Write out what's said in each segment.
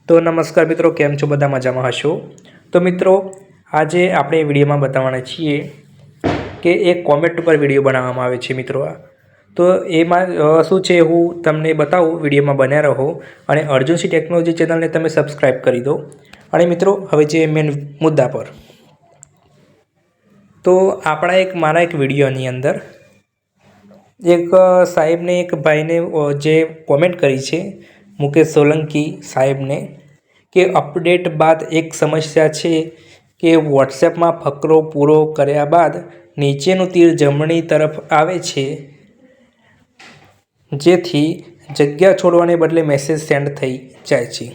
तो नमस्कार मित्रों, केम छो बधा मजामां हशो। तो मित्रों, आज आपणे विडियोमां बताववाना छीए कि एक कॉमेंट पर विडियो बनाववामां आवे छे मित्रों। तो एमां शुं छे हूँ तमने बतावुं, विडियोमां बन्या रहो अने अर्जुनसी टेक्नोलॉजी चेनल ने तमे सब्सक्राइब करी दो। अने मित्रों, हवे जे मेन मुद्दा पर, तो आपणा मारा एक विडियोनी अंदर एक साहेब ने एक भाई ने जे कॉमेंट करी छे मुकेश सोलंकी साहेब ने कि अपडेट बाद एक समस्या छे कि व्हाट्सएप में फकरो पूरो कर्या बाद नीचेनुं तीर जमणी तरफ आवे छे, जेथी जग्या छोड़वाने बदले मेसेज सेंड थई जाय छे।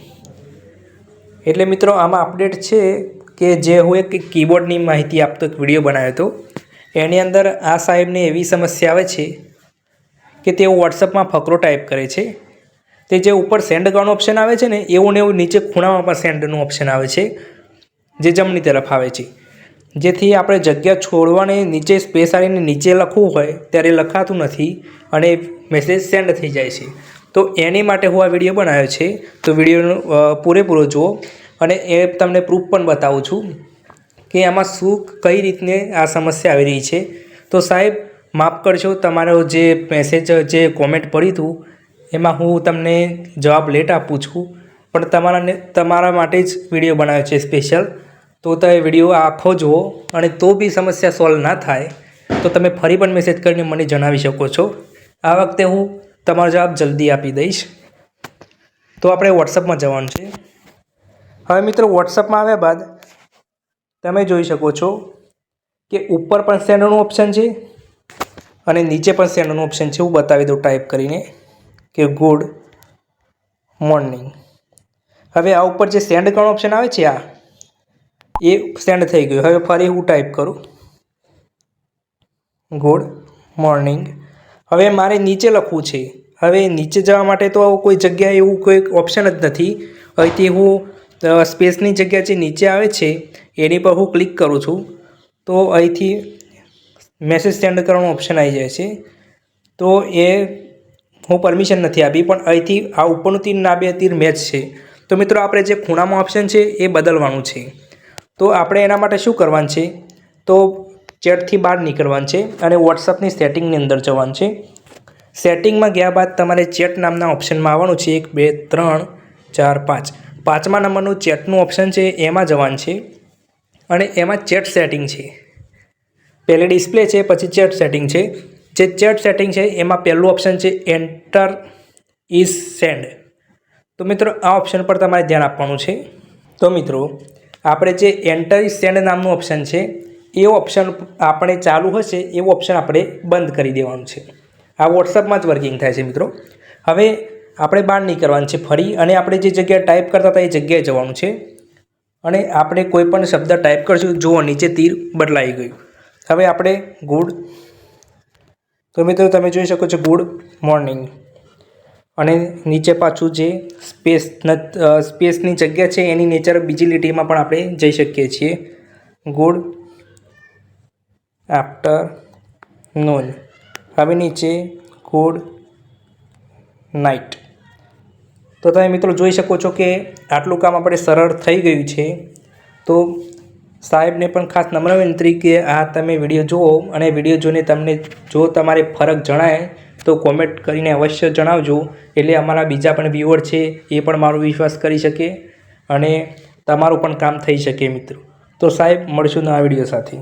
एटले मित्रों, आमां अपडेट छे कि जे हूँ एक कीबोर्डनी माहिती आपतो एक विडियो बनाव्यो हतो, एनी अंदर आ साहेब ने एवी समस्या आवे छे कि तेओ व्हाट्सएप में फकरो टाइप करे छे, ते जे ऊपर सेंड करवानुं ऑप्शन आवे छे ने एवुं ने एवुं नीचे खूणामां पण सेंडनुं ऑप्शन आवे छे, जे जमणी तरफ आवे छे, जेथी आपणे जग्या छोड़वाने नीचे स्पेस आवीने नीचे लखવું होय त्यारे लखातुं नथी अने मेसेज सेंड थई जाय छे। तो एनी माटे हूँ आ विडियो बनाव्यो छे। तो विडियोनो पूरेपूरो जुओ अने ए तमने प्रूफ पण बतावुं छुं कि आमां शुं कई रीतने आ समस्या आवी रही छे। तो साहेब माफ करशो, तमारो जे मेसेज जे कॉमेंट पड़ी हतुं एमां हूँ तमने जवाब लेट आपूँ छूँ, पण तमारा माटे ज विडियो बनाव्यो छे स्पेशल। तो तमे विडियो आखो जुओ अने तो बी समस्या सॉल्व ना थाय तो तमे फरी पण मेसेज करीने मने जणावी शको छो। आ वखते हूँ तमारो जवाब जल्दी आपी दईश। तो आपणे व्हाट्सएप में जवानुं छे। हवे मित्रों, व्हाट्सएप में आव्या बाद तमे जोई शको छो कि ऊपर पण सेंडनुं ऑप्शन छे अने नीचे पण सेंडनुं ऑप्शन छे। हूँ बतावी दऊं टाइप करीने कि गुड मॉर्निंग। हवे आ ऊपर जे सेंड करवानुं ऑप्शन आवे छे आ ए सेंड थई गयुं। हवे फरी हूँ टाइप करूँ गुड मॉर्निंग। हवे मारे नीचे लखवुं छे। हवे नीचे जवा माटे तो कोई जग्या एवुं कोई ऑप्शन ज नथी। અહીંથી હું સ્પેસની જગ્યા જે નીચે આવે છે એની પર હું ક્લિક કરું છું તો અહીંથી મેસેજ સેન્ડ કરવાનો ઓપ્શન આવી જાય છે। તો એ હું પરમિશન નથી આપી, પણ અહીંથી આ ઉપરનું તીર ના બે તીર મેચ છે। તો મિત્રો, આપણે જે ખૂણામાં ઓપ્શન છે એ બદલવાનું છે। તો આપણે એના માટે શું કરવાનું છે, તો ચેટથી બહાર નીકળવાનું છે અને વોટ્સઅપની સેટિંગની અંદર જવાનું છે। સેટિંગમાં ગયા બાદ તમારે ચેટ નામના ઓપ્શનમાં આવવાનું છે। 1 2 3 4 5 પાંચમા નંબરનું ચેટનું ઓપ્શન છે એમાં જવાનું છે અને એમાં ચેટ સેટિંગ છે। પહેલે ડિસ્પ્લે છે, પછી ચેટ સેટિંગ છે। જે ચેટ સેટિંગ છે એમાં પહેલું ઓપ્શન છે એન્ટર ઇઝ સેન્ડ। તો મિત્રો, આ ઓપ્શન પર તમારે ધ્યાન આપવાનું છે। તો મિત્રો, આપણે જે એન્ટર ઇઝ સેન્ડ નામનું ઓપ્શન છે એ ઓપ્શન આપણે ચાલુ હશે એવું ઓપ્શન આપણે બંધ કરી દેવાનું છે। આ વોટ્સઅપમાં જ વર્કિંગ થાય છે મિત્રો। હવે આપણે બહાર નીકળવાનું છે ફરી, અને આપણે જે જગ્યાએ ટાઈપ કરતા હતા એ જગ્યાએ જવાનું છે અને આપણે કોઈ પણ શબ્દ ટાઈપ કરશું, જુઓ નીચે તીર બદલાઈ ગયું। હવે આપણે ગુડ, તો મિત્રો તમે જોઈ શકો છો ગુડ મોર્નિંગ, અને નીચે પાછું જે સ્પેસની જગ્યા છે એની નેચર બીજી લીટીમાં પણ આપણે જઈ શકીએ છીએ। Good afternoon. હવે નીચે ગુડ નાઇટ। તો તમે મિત્રો જોઈ શકો છો કે આટલું કામ આપણે સરળ થઈ ગયું છે। તો સાહેબને પણ ખાસ નમ્ર વિનંતી કે આ તમે વિડીયો જુઓ અને વિડીયો જોઈને તમને જો તમારે ફરક જણાય તો કોમેન્ટ કરીને અવશ્ય જણાવજો, એટલે અમારા બીજા પણ વ્યુઅર છે એ પણ મારો વિશ્વાસ કરી શકે અને તમારું પણ કામ થઈ શકે મિત્રો। તો સાહેબ, મળશું નવા વિડીયો સાથે।